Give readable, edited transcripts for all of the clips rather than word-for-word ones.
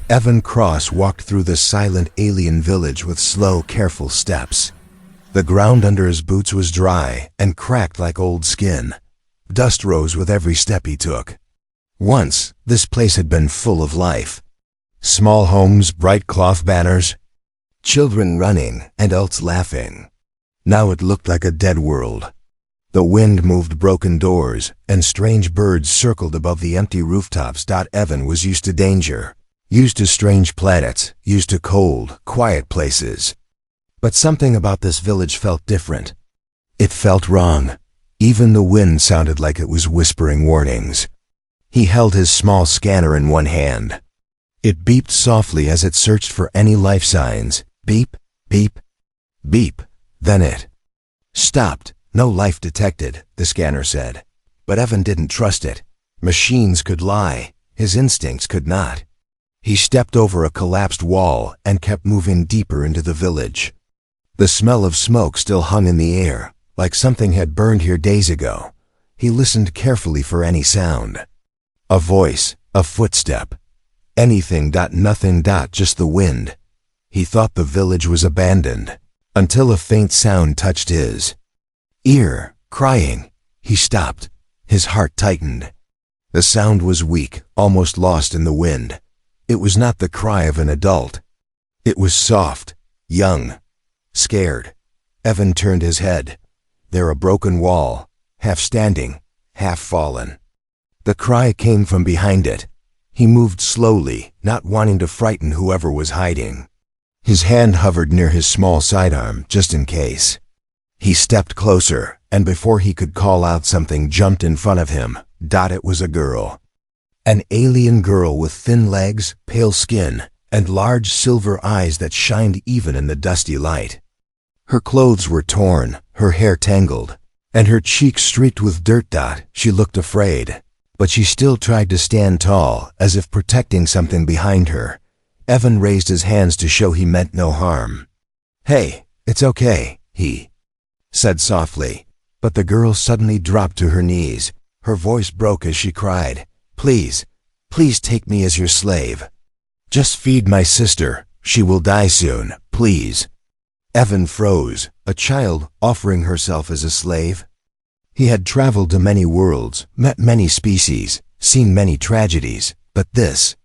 Evan Cross walked through the silent alien village with slow, careful steps. The ground under his boots was dry and cracked like old skin. Dust rose with every step he took. Once, this place had been full of life. Small homes, bright cloth banners, children running, and adults laughing. Now it looked like a dead world. The wind moved broken doors, and strange birds circled above the empty rooftops. Evan was used to danger, used to strange planets, used to cold, quiet places. But something about this village felt different. It felt wrong. Even the wind sounded like it was whispering warnings. He held his small scanner in one hand. It beeped softly as it searched for any life signs. Beep, beep, beep. Then it stopped. No life detected, the scanner said. But Evan didn't trust it. Machines could lie. His instincts could not. He stepped over a collapsed wall and kept moving deeper into the village. The smell of smoke still hung in the air, like something had burned here days ago. He listened carefully for any sound. A voice, a footstep. Anything. Nothing. Just the wind. He thought the village was abandoned, until a faint sound touched his ear, crying. He stopped. His heart tightened. The sound was weak, almost lost in the wind. It was not the cry of an adult. It was soft, young, scared. Evan turned his head. There a broken wall, half standing, half fallen. The cry came from behind it. He moved slowly, not wanting to frighten whoever was hiding. His hand hovered near his small sidearm, just in case. He stepped closer, and before he could call out, something jumped in front of him. It was a girl. An alien girl with thin legs, pale skin, and large silver eyes that shined even in the dusty light. Her clothes were torn, her hair tangled, and her cheeks streaked with dirt. She looked afraid, but she still tried to stand tall, as if protecting something behind her. Evan raised his hands to show he meant no harm. "Hey, it's okay," he said softly, but the girl suddenly dropped to her knees. Her voice broke as she cried, "Please, please take me as your slave. Just feed my sister. She will die soon, please." Evan froze. A child offering herself as a slave? He had traveled to many worlds, met many species, seen many tragedies, but this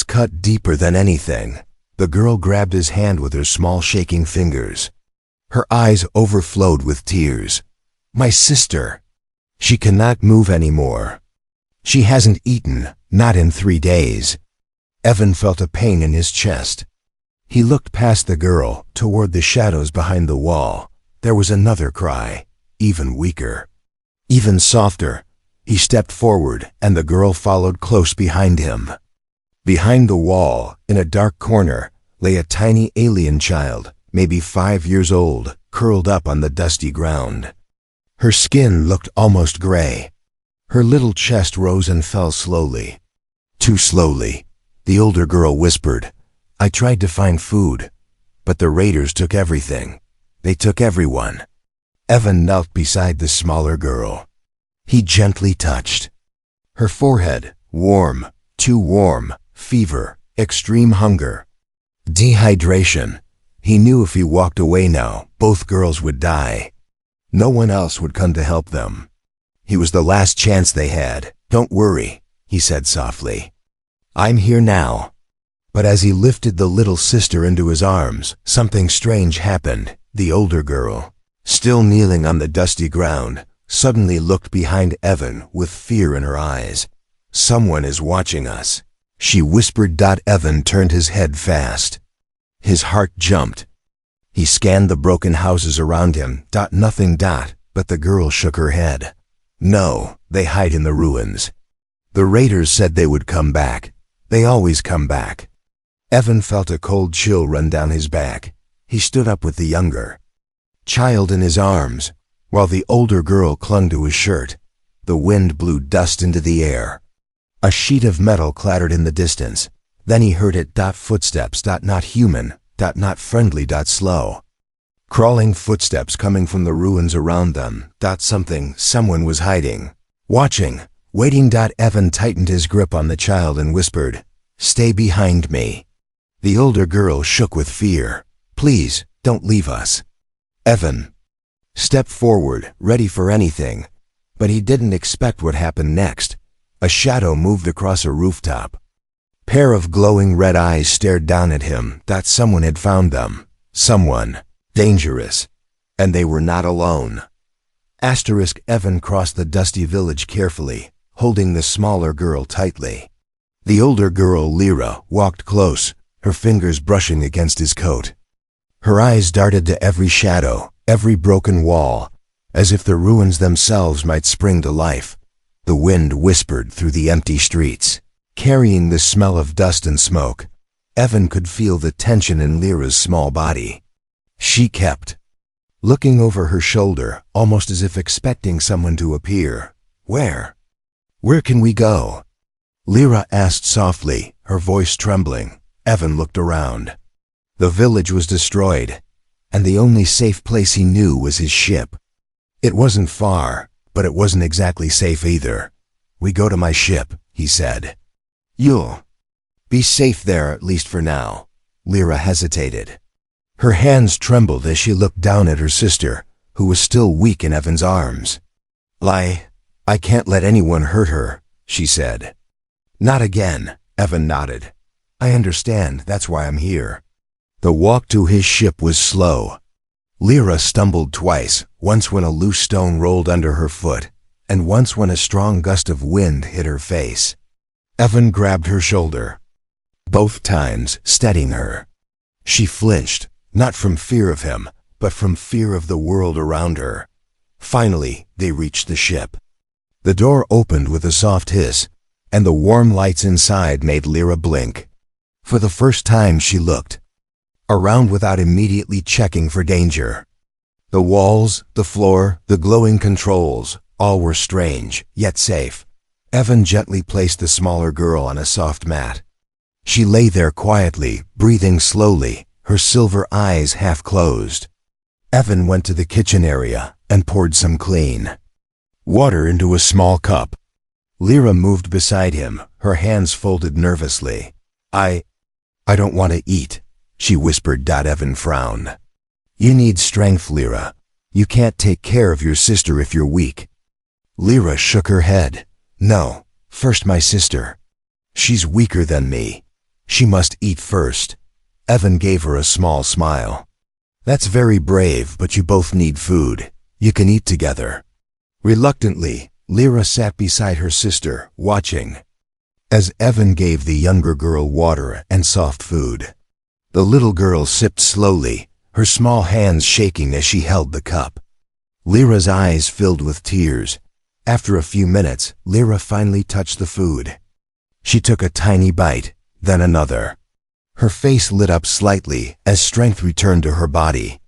cut deeper than anything. The girl grabbed his hand with her small shaking fingers. Her eyes overflowed with tears. "My sister. She cannot move anymore. She hasn't eaten, not in 3 days." Evan felt a pain in his chest. He looked past the girl, toward the shadows behind the wall. There was another cry, even weaker, even softer. He stepped forward, and the girl followed close behind him. Behind the wall, in a dark corner, lay a tiny alien child, maybe 5 years old, curled up on the dusty ground. Her skin looked almost gray. Her little chest rose and fell slowly. Too slowly. The older girl whispered, "I tried to find food, but the raiders took everything. They took everyone." Evan knelt beside the smaller girl. He gently touched her forehead, warm, too warm, fever, extreme hunger, dehydration. He knew if he walked away now, both girls would die. No one else would come to help them. He was the last chance they had. "Don't worry," he said softly. "I'm here now." But as he lifted the little sister into his arms, something strange happened. The older girl, still kneeling on the dusty ground, suddenly looked behind Evan with fear in her eyes. "Someone is watching us," she whispered. Evan turned his head fast. His heart jumped. He scanned the broken houses around him. Nothing. But the girl shook her head. "No, they hide in the ruins. The raiders said they would come back. They always come back." Evan felt a cold chill run down his back. He stood up with the younger child in his arms, while the older girl clung to his shirt. The wind blew dust into the air. A sheet of metal clattered in the distance. Then he heard it. Footsteps. Not human. Not friendly. Slow. Crawling footsteps coming from the ruins around them. Someone was hiding. Watching. Waiting. Evan tightened his grip on the child and whispered, Stay behind me." The older girl shook with fear. "Please, don't leave us." Evan stepped forward, ready for anything, but he didn't expect what happened next. A shadow moved across a rooftop. Pair of glowing red eyes stared down at him. That someone had found them. Someone dangerous. And they were not alone. Evan crossed the dusty village carefully, holding the smaller girl tightly. The older girl, Lyra, walked close, her fingers brushing against his coat. Her eyes darted to every shadow, every broken wall, as if the ruins themselves might spring to life. The wind whispered through the empty streets, carrying the smell of dust and smoke. Evan could feel the tension in Lyra's small body. She kept looking over her shoulder, almost as if expecting someone to appear. Where can we go?" Lyra asked softly, her voice trembling. Evan looked around. The village was destroyed, and the only safe place he knew was his ship. It wasn't far, but it wasn't exactly safe either. "We go to my ship," he said. "You'll be safe there, at least for now." Lyra hesitated. Her hands trembled as she looked down at her sister, who was still weak in Evan's arms. I can't let anyone hurt her," she said. "Not again," Evan nodded. "I understand, that's why I'm here." The walk to his ship was slow. Lyra stumbled twice, once when a loose stone rolled under her foot, and once when a strong gust of wind hit her face. Evan grabbed her shoulder, both times steadying her. She flinched, not from fear of him, but from fear of the world around her. Finally, they reached the ship. The door opened with a soft hiss, and the warm lights inside made Lyra blink. For the first time she looked around without immediately checking for danger. The walls, the floor, the glowing controls, all were strange, yet safe. Evan gently placed the smaller girl on a soft mat. She lay there quietly, breathing slowly, her silver eyes half closed. Evan went to the kitchen area and poured some clean water into a small cup. Lyra moved beside him, her hands folded nervously. I don't want to eat," she whispered. Evan frowned. "You need strength, Lyra. You can't take care of your sister if you're weak." Lyra shook her head. "No, first my sister. She's weaker than me. She must eat first." Evan gave her a small smile. "That's very brave, but you both need food. You can eat together." Reluctantly, Lyra sat beside her sister, watching as Evan gave the younger girl water and soft food. The little girl sipped slowly, her small hands shaking as she held the cup. Lyra's eyes filled with tears. After a few minutes, Lyra finally touched the food. She took a tiny bite, then another. Her face lit up slightly as strength returned to her body.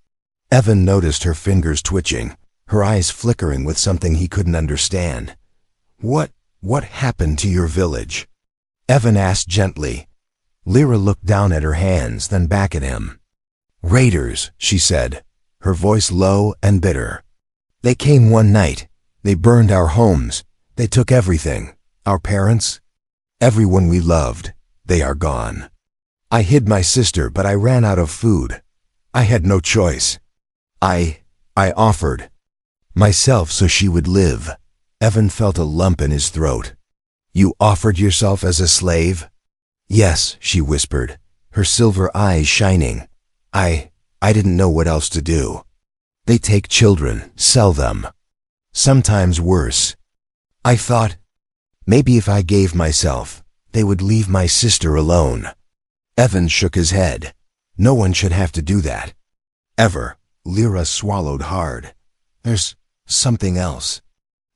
Evan noticed her fingers twitching, her eyes flickering with something he couldn't understand. What happened to your village?" Evan asked gently. Lyra looked down at her hands, then back at him. "Raiders," she said, her voice low and bitter. "They came one night. They burned our homes. They took everything. Our parents. Everyone we loved. They are gone. I hid my sister, but I ran out of food. I had no choice. I offered myself so she would live." Evan felt a lump in his throat. "You offered yourself as a slave?" "Yes," she whispered, her silver eyes shining. I didn't know what else to do. They take children, sell them. Sometimes worse. I thought, maybe if I gave myself, they would leave my sister alone." Evan shook his head. "No one should have to do that. Ever." Lyra swallowed hard. "There's something else.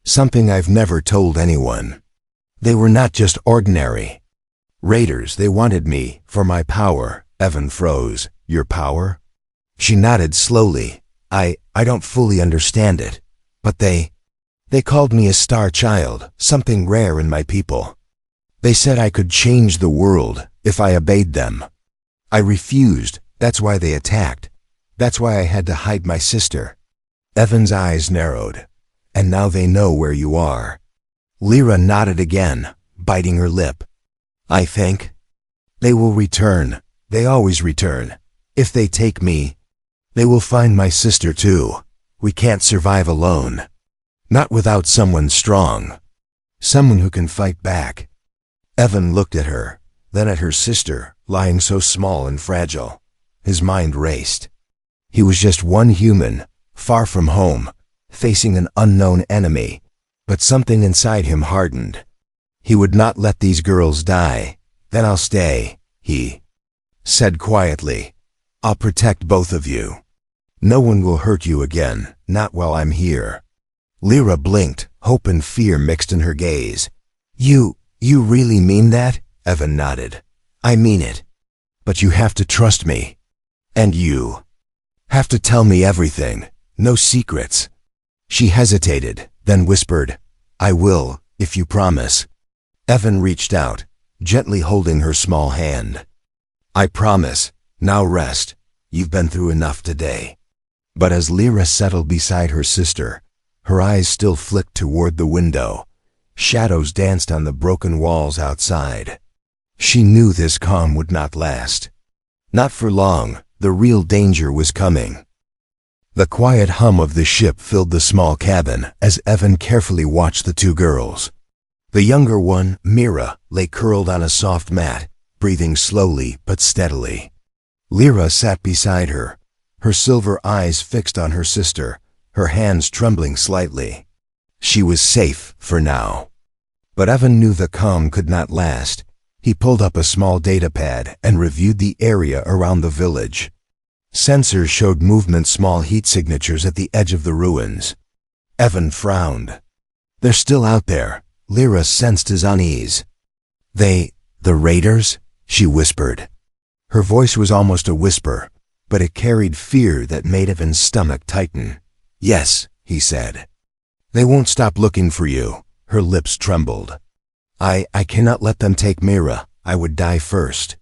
Something I've never told anyone. They were not just ordinary raiders. They wanted me for my power." Evan froze. "Your power?" She nodded slowly. I don't fully understand it, but they called me a star child, something rare in my people. They said I could change the world if I obeyed them. I refused. That's why they attacked. That's why I had to hide my sister." Evan's eyes narrowed. "And now they know where you are." Lyra nodded again, biting her lip. I think They will return. They always return. If they take me, they will find my sister too. We can't survive alone. Not without someone strong. Someone who can fight back. Evan looked at her, then at her sister, lying so small and fragile. His mind raced. He was just one human, far from home, facing an unknown enemy, but something inside him hardened. He would not let these girls die. Then I'll stay, he said quietly. I'll protect both of you. No one will hurt you again, not while I'm here. Lyra blinked, hope and fear mixed in her gaze. You really mean that? Evan nodded. I mean it. But you have to trust me. And you have to tell me everything, no secrets. She hesitated, then whispered, I will, if you promise. Evan reached out, gently holding her small hand. I promise. Now rest. You've been through enough today. But as Lyra settled beside her sister, her eyes still flicked toward the window. Shadows danced on the broken walls outside. She knew this calm would not last. Not for long. The real danger was coming. The quiet hum of the ship filled the small cabin as Evan carefully watched the two girls. The younger one, Mira, lay curled on a soft mat, breathing slowly but steadily. Lyra sat beside her, her silver eyes fixed on her sister, her hands trembling slightly. She was safe for now. But Evan knew the calm could not last. He pulled up a small data pad and reviewed the area around the village. Sensors showed movement, small heat signatures at the edge of the ruins. Evan frowned. They're still out there. Lyra sensed his unease. The raiders? She whispered. Her voice was almost a whisper, but it carried fear that made Evan's stomach tighten. Yes, he said. They won't stop looking for you. Her lips trembled. I cannot let them take Mira. I would die first.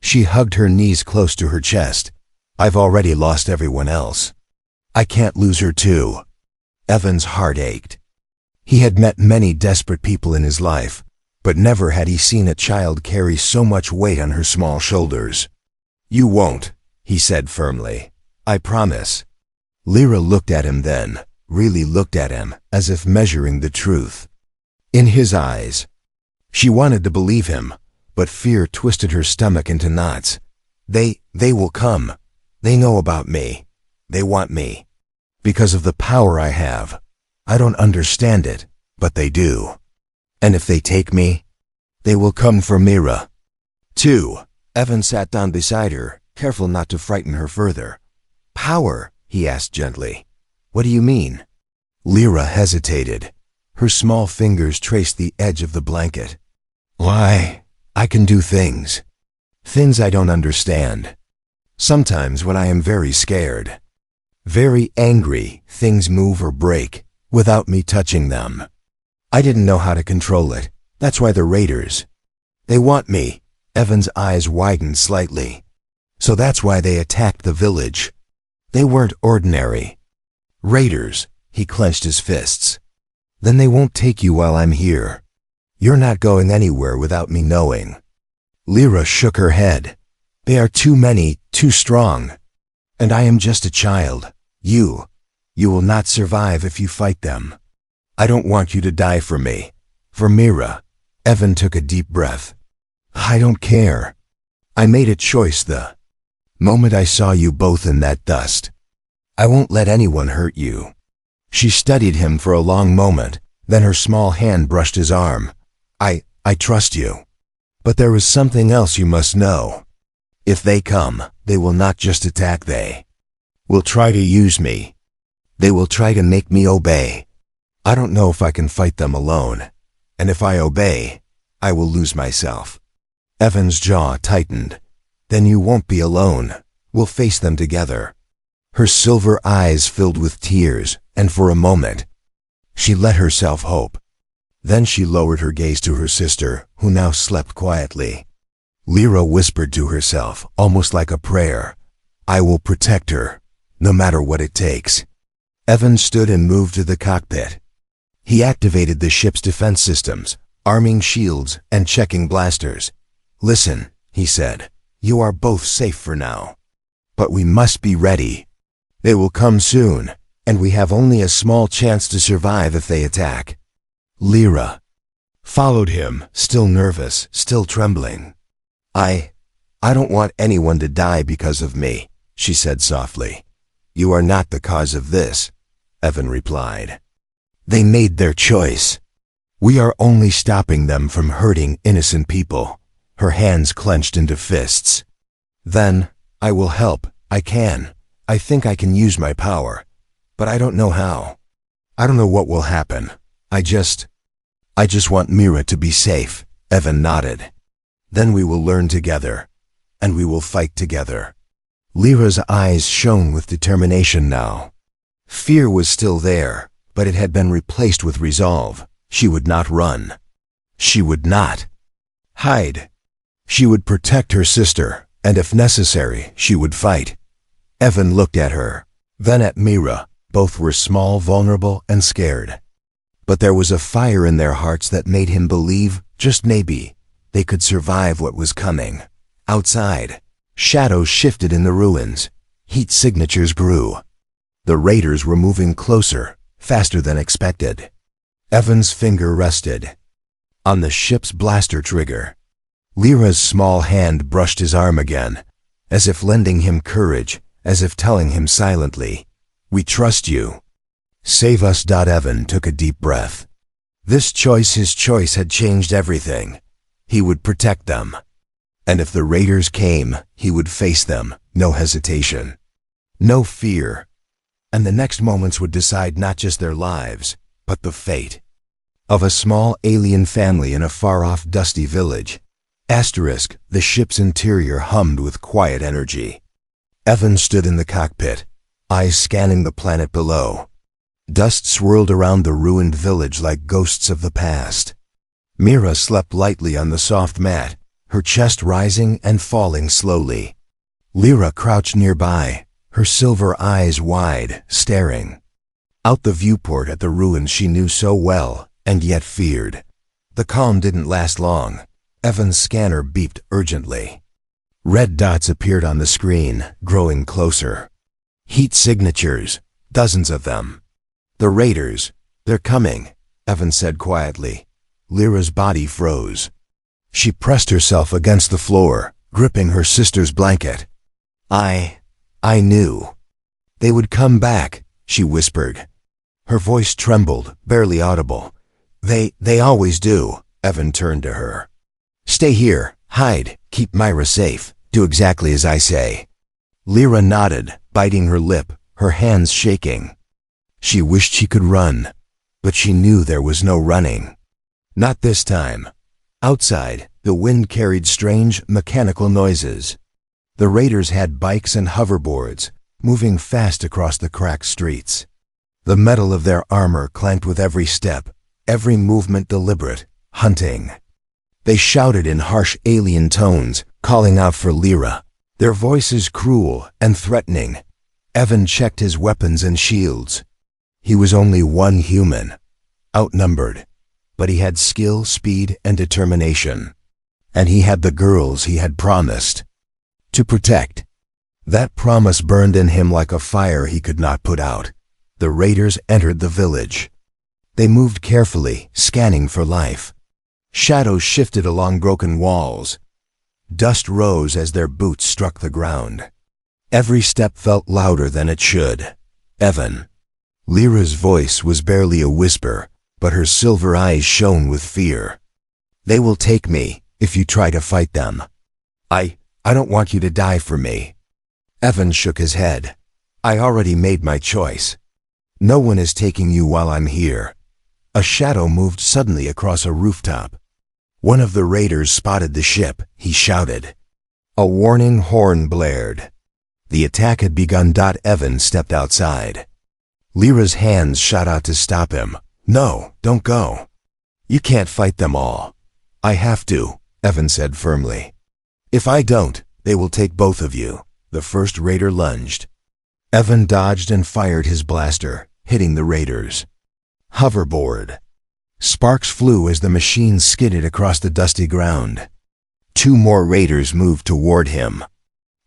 She hugged her knees close to her chest. I've already lost everyone else. I can't lose her too. Evan's heart ached. He had met many desperate people in his life, but never had he seen a child carry so much weight on her small shoulders. You won't, he said firmly. I promise. Lyra looked at him then, really looked at him, as if measuring the truth. In his eyes. She wanted to believe him, but fear twisted her stomach into knots. They will come. They know about me. They want me. Because of the power I have. I don't understand it, but they do. And if they take me, they will come for Mira. Too. Evan sat down beside her, careful not to frighten her further. Power? He asked gently. What do you mean? Lyra hesitated. Her small fingers traced the edge of the blanket. Why, I can do things. Things I don't understand. Sometimes when I am very scared, very angry, things move or break without me touching them. I didn't know how to control it. That's why the raiders. They want me. Evan's eyes widened slightly. So that's why they attacked the village. They weren't ordinary raiders. He clenched his fists. Then they won't take you while I'm here. You're not going anywhere without me knowing. Lyra shook her head. They are too many, too strong. And I am just a child. You will not survive if you fight them. I don't want you to die for me. For Mira. Evan took a deep breath. I don't care. I made a choice the moment I saw you both in that dust. I won't let anyone hurt you. She studied him for a long moment, then her small hand brushed his arm. I trust you. But there is something else you must know. If they come, they will not just attack, they will try to use me. They will try to make me obey. I don't know if I can fight them alone. And if I obey, I will lose myself. Evan's jaw tightened. Then you won't be alone. We'll face them together. Her silver eyes filled with tears, and for a moment, she let herself hope. Then she lowered her gaze to her sister, who now slept quietly. Lyra whispered to herself, almost like a prayer, I will protect her, no matter what it takes. Evan stood and moved to the cockpit. He activated the ship's defense systems, arming shields and checking blasters. Listen, he said. "You are both safe for now. But we must be ready. They will come soon, and we have only a small chance to survive if they attack." Lyra followed him, still nervous, still trembling. I don't want anyone to die because of me," she said softly. "You are not the cause of this," Evan replied. "They made their choice. We are only stopping them from hurting innocent people." Her hands clenched into fists. "Then, I will help. I can. I think I can use my power. But I don't know how. I don't know what will happen. I just want Mira to be safe," Evan nodded. "Then we will learn together. And we will fight together." Lyra's eyes shone with determination now. Fear was still there, but it had been replaced with resolve. She would not run. She would not hide. She would protect her sister, and if necessary, she would fight. Evan looked at her, then at Mira. Both were small, vulnerable, and scared. But there was a fire in their hearts that made him believe, just maybe, they could survive what was coming. Outside, shadows shifted in the ruins. Heat signatures grew. The raiders were moving closer, faster than expected. Evan's finger rested on the ship's blaster trigger. Lyra's small hand brushed his arm again, as if lending him courage, as if telling him silently, "We trust you. Save us." Evan took a deep breath. His choice had changed everything. He would protect them. And if the raiders came, he would face them, no hesitation, no fear. And the next moments would decide not just their lives, but the fate of a small alien family in a far-off dusty village. The ship's interior hummed with quiet energy. Evan stood in the cockpit, eyes scanning the planet below. Dust swirled around the ruined village like ghosts of the past. Mira slept lightly on the soft mat, her chest rising and falling slowly. Lyra crouched nearby, her silver eyes wide, staring out the viewport at the ruins she knew so well, and yet feared. The calm didn't last long. Evan's scanner beeped urgently. Red dots appeared on the screen, growing closer. Heat signatures, dozens of them. "The raiders, they're coming," Evan said quietly. Lyra's body froze. She pressed herself against the floor, gripping her sister's blanket. I knew. "They would come back," she whispered. Her voice trembled, barely audible. They always do." Evan turned to her. "Stay here, hide, keep Myra safe, do exactly as I say." Lyra nodded, biting her lip, her hands shaking. She wished she could run, but she knew there was no running. Not this time. Outside, the wind carried strange, mechanical noises. The raiders had bikes and hoverboards, moving fast across the cracked streets. The metal of their armor clanked with every step, every movement deliberate, hunting. They shouted in harsh alien tones, calling out for Lyra, their voices cruel and threatening. Evan checked his weapons and shields. He was only one human, outnumbered, but he had skill, speed, and determination. And he had the girls he had promised to protect. That promise burned in him like a fire he could not put out. The raiders entered the village. They moved carefully, scanning for life. Shadows shifted along broken walls. Dust rose as their boots struck the ground. Every step felt louder than it should. "Evan." Lyra's voice was barely a whisper, but her silver eyes shone with fear. "They will take me if you try to fight them. I don't want you to die for me." Evan shook his head. "I already made my choice. No one is taking you while I'm here." A shadow moved suddenly across a rooftop. One of the raiders spotted the ship. He shouted. A warning horn blared. The attack had begun. Evan stepped outside. Lyra's hands shot out to stop him. "No, don't go. You can't fight them all." "I have to," Evan said firmly. "If I don't, they will take both of you." The first raider lunged. Evan dodged and fired his blaster, hitting the raiders. Hoverboard. Sparks flew as the machine skidded across the dusty ground. 2 more raiders moved toward him.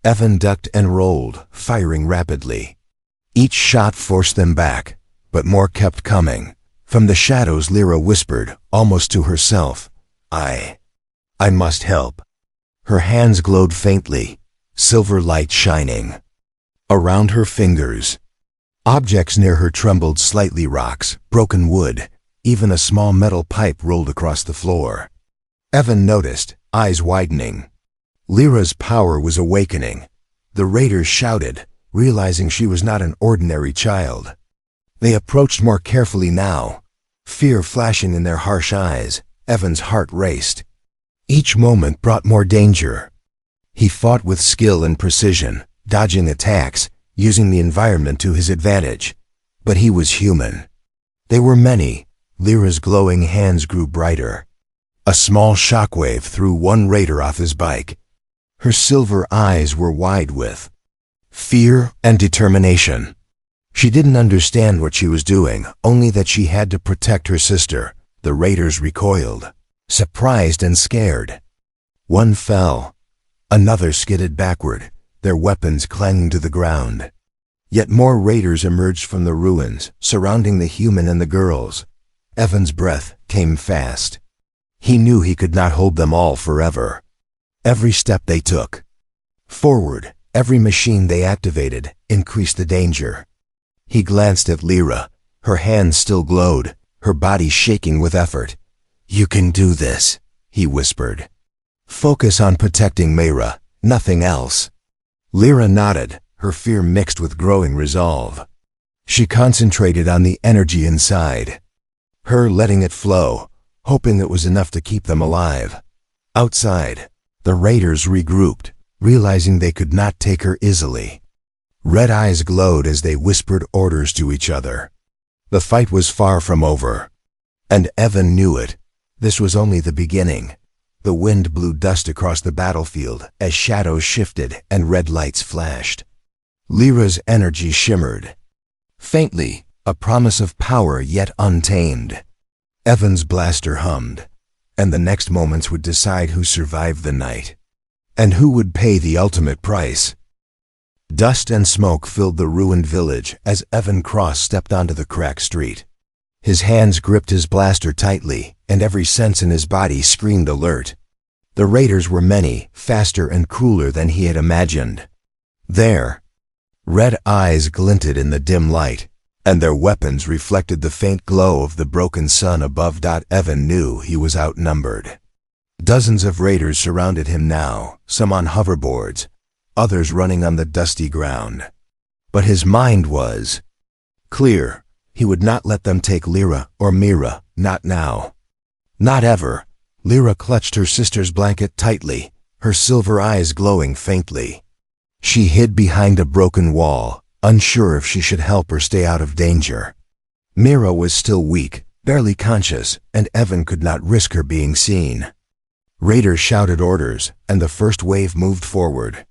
Evan ducked and rolled, firing rapidly. Each shot forced them back, but more kept coming. From the shadows, Lyra whispered, almost to herself, I must help." Her hands glowed faintly, silver light shining around her fingers. Objects near her trembled slightly, rocks, broken wood, even a small metal pipe rolled across the floor. Evan noticed, eyes widening. Lyra's power was awakening. The raiders shouted, realizing she was not an ordinary child. They approached more carefully now, fear flashing in their harsh eyes. Evan's heart raced. Each moment brought more danger. He fought with skill and precision, dodging attacks, using the environment to his advantage. But he was human. They were many. Lyra's glowing hands grew brighter. A small shockwave threw one raider off his bike. Her silver eyes were wide with fear and determination. She didn't understand what she was doing, only that she had to protect her sister. The raiders recoiled, surprised and scared. One fell. Another skidded backward, their weapons clanging to the ground. Yet more raiders emerged from the ruins, surrounding the human and the girls. Evan's breath came fast. He knew he could not hold them all forever. Every step they took forward, every machine they activated, increased the danger. He glanced at Lyra. Her hands still glowed, her body shaking with effort. "You can do this," he whispered. "Focus on protecting Mayra, nothing else." Lyra nodded, her fear mixed with growing resolve. She concentrated on the energy inside, her letting it flow, hoping it was enough to keep them alive. Outside, the raiders regrouped, realizing they could not take her easily. Red eyes glowed as they whispered orders to each other. The fight was far from over, and Evan knew it. This was only the beginning. The wind blew dust across the battlefield as shadows shifted and red lights flashed. Lyra's energy shimmered faintly, a promise of power yet untamed. Evan's blaster hummed, and the next moments would decide who survived the night, and who would pay the ultimate price. Dust and smoke filled the ruined village as Evan Cross stepped onto the cracked street. His hands gripped his blaster tightly, and every sense in his body screamed alert. The raiders were many, faster and crueler than he had imagined. Their red eyes glinted in the dim light, and their weapons reflected the faint glow of the broken sun above. Evan knew he was outnumbered. Dozens of raiders surrounded him now, some on hoverboards, others running on the dusty ground. But his mind was clear. He would not let them take Lyra or Mira, not now. Not ever. Lyra clutched her sister's blanket tightly, her silver eyes glowing faintly. She hid behind a broken wall, unsure if she should help or stay out of danger. Mira was still weak, barely conscious, and Evan could not risk her being seen. Raiders shouted orders, and the first wave moved forward.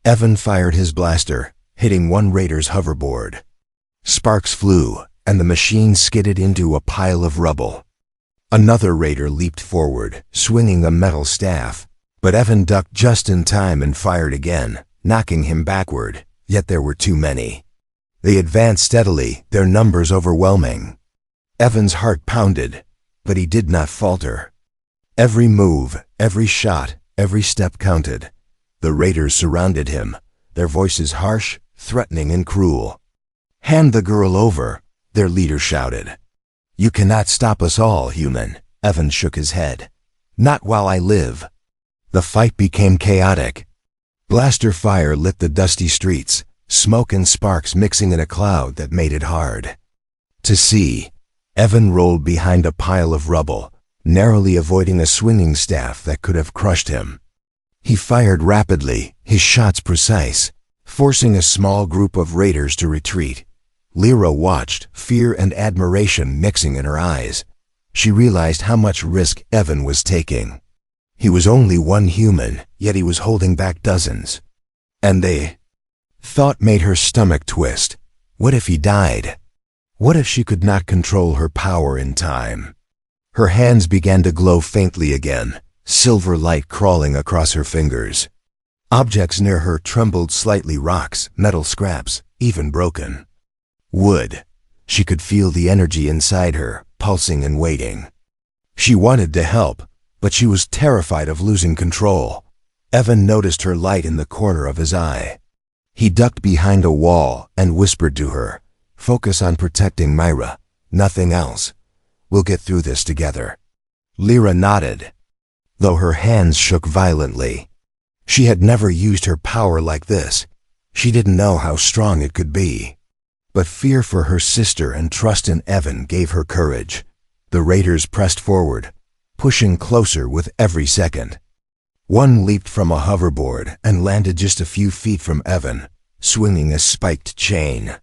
Evan fired his blaster, hitting one raider's hoverboard. Sparks flew, and the machine skidded into a pile of rubble. Another raider leaped forward, swinging a metal staff, but Evan ducked just in time and fired again, knocking him backward, yet there were too many. They advanced steadily, their numbers overwhelming. Evan's heart pounded, but he did not falter. Every move, every shot, every step counted. The raiders surrounded him, their voices harsh, threatening and cruel. "Hand the girl over," their leader shouted. "You cannot stop us all, human." Evan shook his head. "Not while I live." The fight became chaotic. Blaster fire lit the dusty streets, smoke and sparks mixing in a cloud that made it hard to see. Evan rolled behind a pile of rubble, narrowly avoiding a swinging staff that could have crushed him. He fired rapidly, his shots precise, forcing a small group of raiders to retreat. Lyra watched, fear and admiration mixing in her eyes. She realized how much risk Evan was taking. He was only one human, yet he was holding back dozens. And the thought made her stomach twist. What if he died? What if she could not control her power in time? Her hands began to glow faintly again, silver light crawling across her fingers. Objects near her trembled slightly, rocks, metal scraps, even broken wood. She could feel the energy inside her, pulsing and waiting. She wanted to help, but she was terrified of losing control. Evan noticed her light in the corner of his eye. He ducked behind a wall and whispered to her, "Focus on protecting Myra, nothing else. We'll get through this together." Lyra nodded, though her hands shook violently. She had never used her power like this. She didn't know how strong it could be. But fear for her sister and trust in Evan gave her courage. The raiders pressed forward, pushing closer with every second. One leaped from a hoverboard and landed just a few feet from Evan, swinging a spiked chain.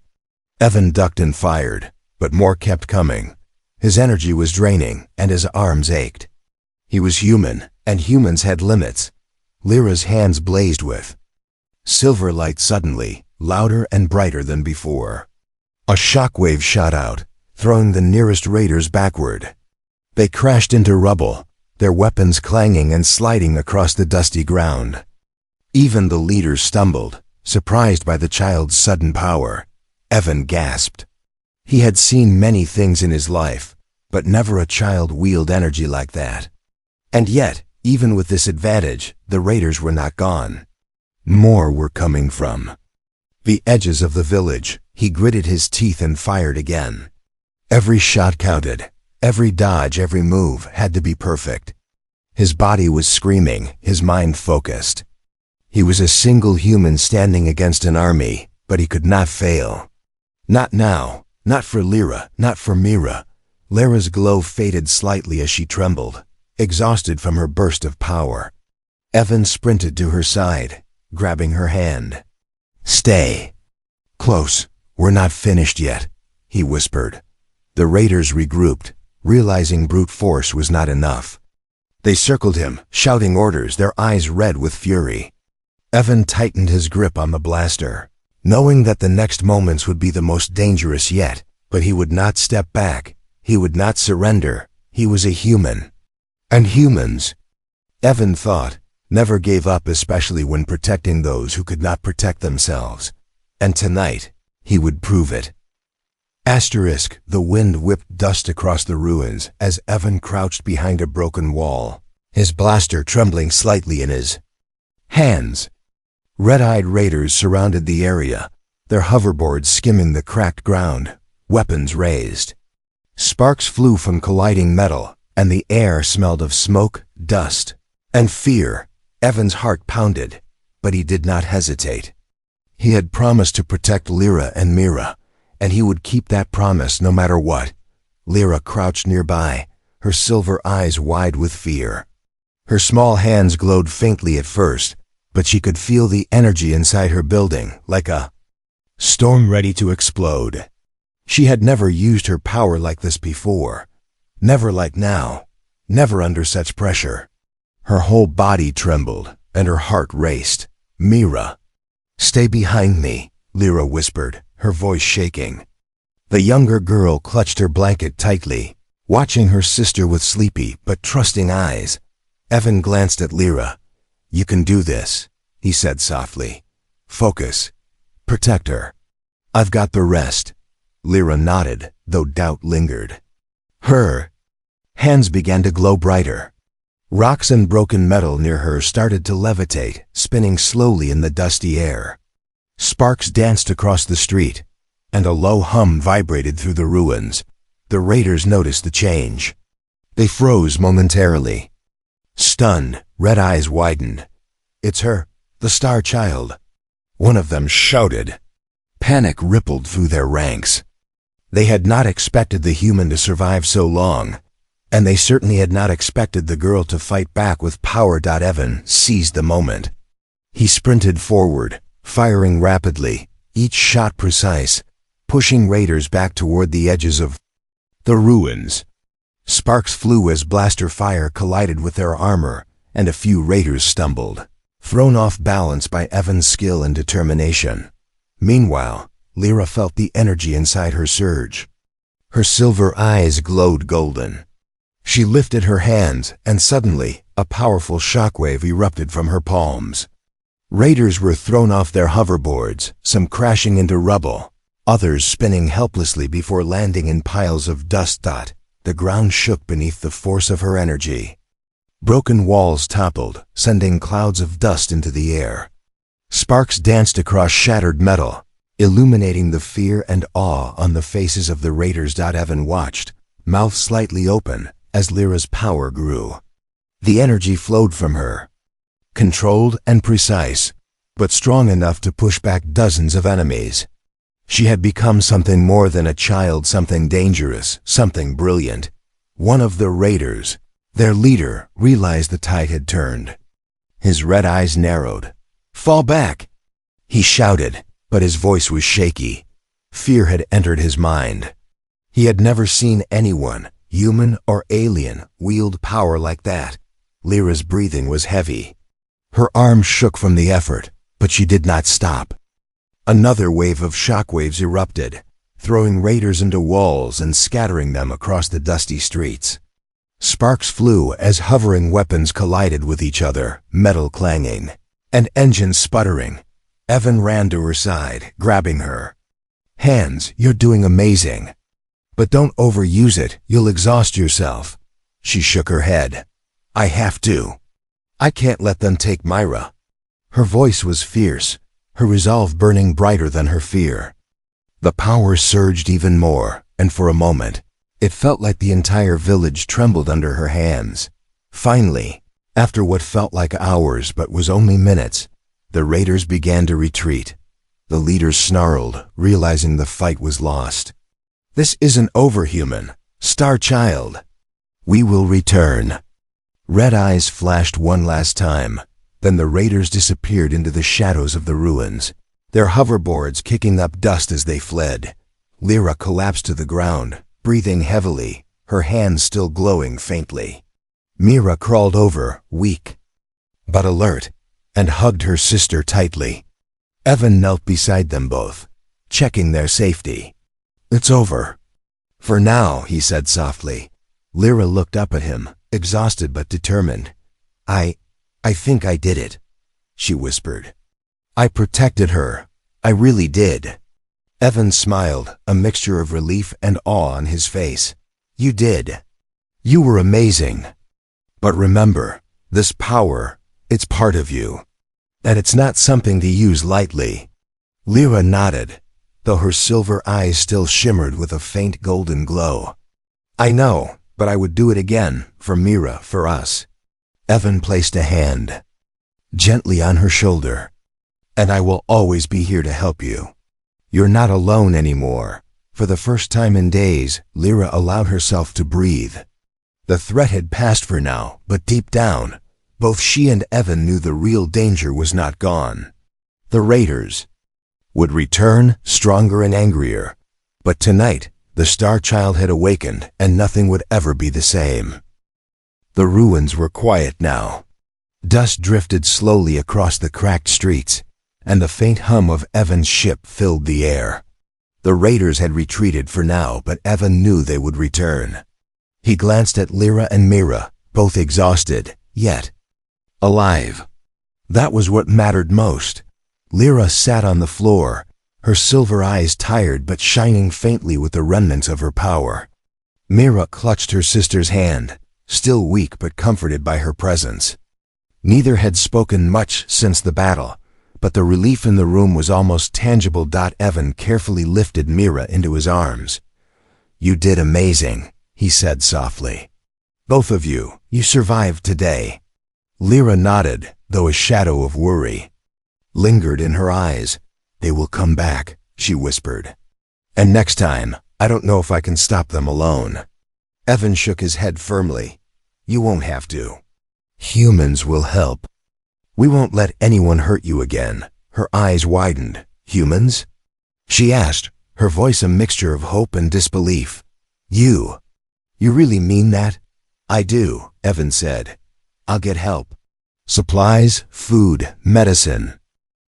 Evan ducked and fired, but more kept coming. His energy was draining, and his arms ached. He was human, and humans had limits. Lyra's hands blazed with silver light suddenly, louder and brighter than before. A shockwave shot out, throwing the nearest raiders backward. They crashed into rubble, their weapons clanging and sliding across the dusty ground. Even the leaders stumbled, surprised by the child's sudden power. Evan gasped. He had seen many things in his life, but never a child wield energy like that. And yet, even with this advantage, the raiders were not gone. More were coming from the edges of the village. He gritted his teeth and fired again. Every shot counted. Every dodge, every move had to be perfect. His body was screaming, his mind focused. He was a single human standing against an army, but he could not fail. Not now, not for Lyra, not for Myra. Lyra's glow faded slightly as she trembled, exhausted from her burst of power. Evan sprinted to her side, grabbing her hand. "Stay close. We're not finished yet," he whispered. The raiders regrouped, realizing brute force was not enough. They circled him, shouting orders, their eyes red with fury. Evan tightened his grip on the blaster, knowing that the next moments would be the most dangerous yet, but he would not step back. He would not surrender. He was a human. And humans, Evan thought, never gave up, especially when protecting those who could not protect themselves. And tonight, he would prove it. The wind whipped dust across the ruins as Evan crouched behind a broken wall, his blaster trembling slightly in his hands. Red-eyed raiders surrounded the area, their hoverboards skimming the cracked ground, weapons raised. Sparks flew from colliding metal, and the air smelled of smoke, dust, and fear. Evan's heart pounded, but he did not hesitate. He had promised to protect Lyra and Myra, and he would keep that promise no matter what. Lyra crouched nearby, her silver eyes wide with fear. Her small hands glowed faintly at first, but she could feel the energy inside her building, like a storm ready to explode. She had never used her power like this before. Never like now. Never under such pressure. Her whole body trembled, and her heart raced. "Myra." "Stay behind me," Lyra whispered, her voice shaking. The younger girl clutched her blanket tightly, watching her sister with sleepy but trusting eyes. Evan glanced at Lyra. "You can do this," he said softly. "Focus. Protect her. I've got the rest." Lyra nodded, though doubt lingered. Her hands began to glow brighter. Rocks and broken metal near her started to levitate, spinning slowly in the dusty air. Sparks danced across the street, and a low hum vibrated through the ruins. The raiders noticed the change. They froze momentarily. Stunned, red eyes widened. "It's her, the Star Child," one of them shouted. Panic rippled through their ranks. They had not expected the human to survive so long, and they certainly had not expected the girl to fight back with power. Evan seized the moment. He sprinted forward, firing rapidly, each shot precise, pushing raiders back toward the edges of the ruins. Sparks flew as blaster fire collided with their armor, and a few raiders stumbled, thrown off balance by Evan's skill and determination. Meanwhile, Lyra felt the energy inside her surge. Her silver eyes glowed golden. She lifted her hands, and suddenly, a powerful shockwave erupted from her palms. Raiders were thrown off their hoverboards, some crashing into rubble, others spinning helplessly before landing in piles of dust. The ground shook beneath the force of her energy. Broken walls toppled, sending clouds of dust into the air. Sparks danced across shattered metal, illuminating the fear and awe on the faces of the raiders. Evan watched, mouth slightly open, as Lyra's power grew. The energy flowed from her, controlled and precise, but strong enough to push back dozens of enemies. She had become something more than a child, something dangerous, something brilliant. One of the raiders, their leader, realized the tide had turned. His red eyes narrowed. "Fall back!" he shouted, but his voice was shaky. Fear had entered his mind. He had never seen anyone, human or alien, wield power like that. Lyra's breathing was heavy. Her arms shook from the effort, but she did not stop. Another wave of shockwaves erupted, throwing raiders into walls and scattering them across the dusty streets. Sparks flew as hovering weapons collided with each other, metal clanging, and engines sputtering. Evan ran to her side, grabbing her. "Hands, you're doing amazing. But don't overuse it, you'll exhaust yourself." She shook her head. "I have to. I can't let them take Myra." Her voice was fierce, her resolve burning brighter than her fear. The power surged even more, and for a moment, it felt like the entire village trembled under her hands. Finally, after what felt like hours but was only minutes, the raiders began to retreat. The leaders snarled, realizing the fight was lost. "This isn't over, human. Star Child. We will return." Red eyes flashed one last time. Then the raiders disappeared into the shadows of the ruins, their hoverboards kicking up dust as they fled. Lyra collapsed to the ground, breathing heavily, her hands still glowing faintly. Mira crawled over, weak but alert, and hugged her sister tightly. Evan knelt beside them both, checking their safety. "It's over. For now," he said softly. Lyra looked up at him, exhausted but determined. I think I did it," she whispered. "I protected her. I really did." Evan smiled, a mixture of relief and awe on his face. "You did. You were amazing. But remember, this power, it's part of you. And it's not something to use lightly." Lyra nodded, though her silver eyes still shimmered with a faint golden glow. "I know, but I would do it again, for Mira, for us." Evan placed a hand gently on her shoulder. "And I will always be here to help you. You're not alone anymore." For the first time in days, Lyra allowed herself to breathe. The threat had passed for now, but deep down, both she and Evan knew the real danger was not gone. The raiders would return, stronger and angrier. But tonight, the Star Child had awakened, and nothing would ever be the same. The ruins were quiet now. Dust drifted slowly across the cracked streets, and the faint hum of Evan's ship filled the air. The raiders had retreated for now, but Evan knew they would return. He glanced at Lyra and Mira, both exhausted, yet alive. That was what mattered most. Lyra sat on the floor, her silver eyes tired but shining faintly with the remnants of her power. Mira clutched her sister's hand, still weak but comforted by her presence. Neither had spoken much since the battle, but the relief in the room was almost tangible. Evan carefully lifted Mira into his arms. "You did amazing," he said softly. "Both of you, you survived today." Lyra nodded, though a shadow of worry lingered in her eyes. "They will come back," she whispered. "And next time, I don't know if I can stop them alone." Evan shook his head firmly. "You won't have to. Humans will help. We won't let anyone hurt you again." Her eyes widened. "Humans?" she asked, her voice a mixture of hope and disbelief. You really mean that?" "I do," Evan said. "I'll get help. Supplies, food, medicine,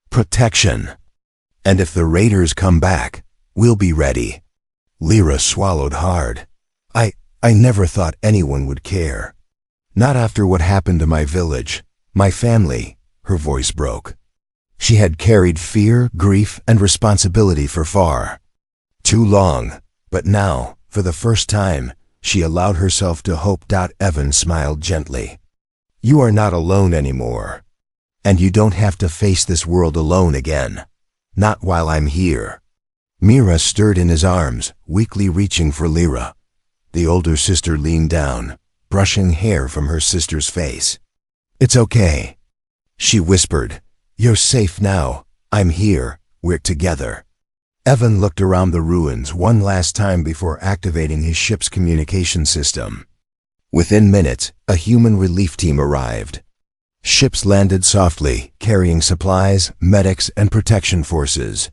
protection. And if the raiders come back, we'll be ready." Lyra swallowed hard. I never thought anyone would care. Not after what happened to my village, my family." Her voice broke. She had carried fear, grief, and responsibility for far too long, but now, for the first time, she allowed herself to hope. Evan smiled gently. "You are not alone anymore. And you don't have to face this world alone again. Not while I'm here." Mira stirred in his arms, weakly reaching for Lyra. The older sister leaned down, brushing hair from her sister's face. "It's okay," she whispered. "You're safe now. I'm here. We're together." Evan looked around the ruins one last time before activating his ship's communication system. Within minutes, a human relief team arrived. Ships landed softly, carrying supplies, medics, and protection forces.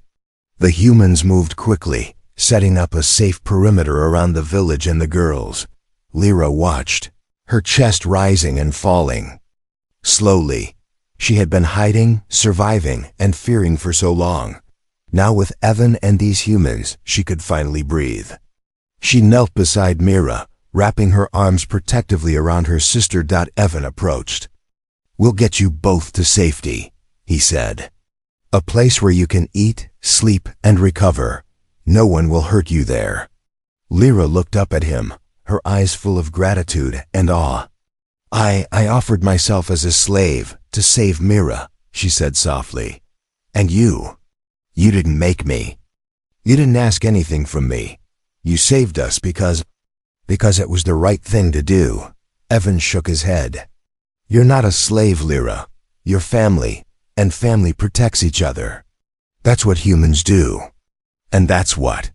The humans moved quickly, setting up a safe perimeter around the village and the girls. Lyra watched, her chest rising and falling. Slowly, she had been hiding, surviving, and fearing for so long. Now with Evan and these humans, she could finally breathe. She knelt beside Mira, wrapping her arms protectively around her sister. Evan approached. "We'll get you both to safety," he said. "A place where you can eat, sleep, and recover. No one will hurt you there." Lyra looked up at him, her eyes full of gratitude and awe. I offered myself as a slave to save Mira," she said softly. "And you didn't make me. You didn't ask anything from me. You saved us because it was the right thing to do." Evan shook his head. "You're not a slave, Lyra. You're family, and family protects each other. That's what humans do. And that's what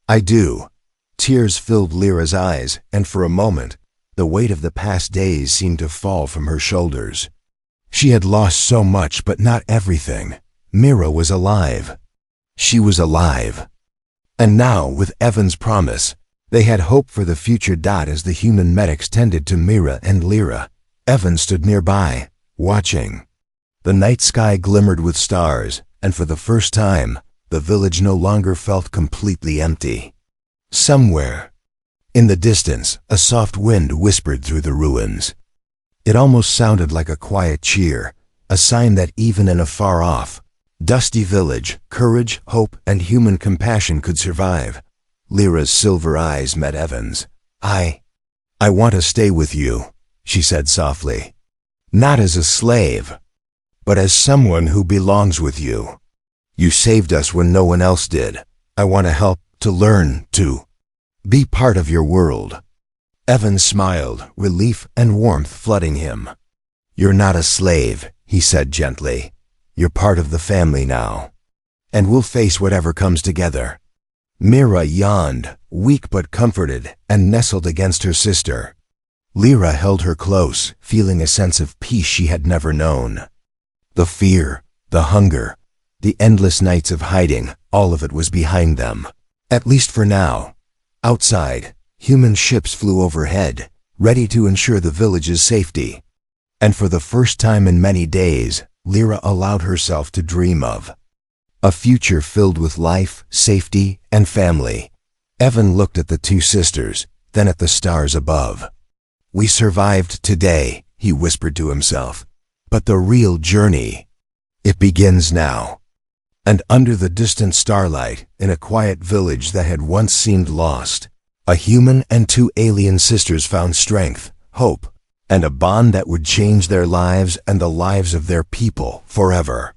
I do." Tears filled Lyra's eyes, and for a moment, the weight of the past days seemed to fall from her shoulders. She had lost so much, but not everything. Mira was alive. She was alive. And now, with Evan's promise, they had hope for the future. As the human medics tended to Mira and Lyra, Evan stood nearby, watching. The night sky glimmered with stars, and for the first time, the village no longer felt completely empty. Somewhere, in the distance, a soft wind whispered through the ruins. It almost sounded like a quiet cheer, a sign that even in a far-off, dusty village, courage, hope, and human compassion could survive. Lyra's silver eyes met Evan's. I want to stay with you," she said softly. "Not as a slave, but as someone who belongs with you. You saved us when no one else did. I want to help, to learn, to be part of your world." Evan smiled, relief and warmth flooding him. "You're not a slave," he said gently. "You're part of the family now. And we'll face whatever comes together." Mira yawned, weak but comforted, and nestled against her sister. Lyra held her close, feeling a sense of peace she had never known. The fear, the hunger, the endless nights of hiding, all of it was behind them. At least for now. Outside, human ships flew overhead, ready to ensure the village's safety. And for the first time in many days, Lyra allowed herself to dream of a future filled with life, safety, and family. Evan looked at the two sisters, then at the stars above. "We survived today," he whispered to himself. "But the real journey, it begins now." And under the distant starlight, in a quiet village that had once seemed lost, a human and two alien sisters found strength, hope, and a bond that would change their lives and the lives of their people forever.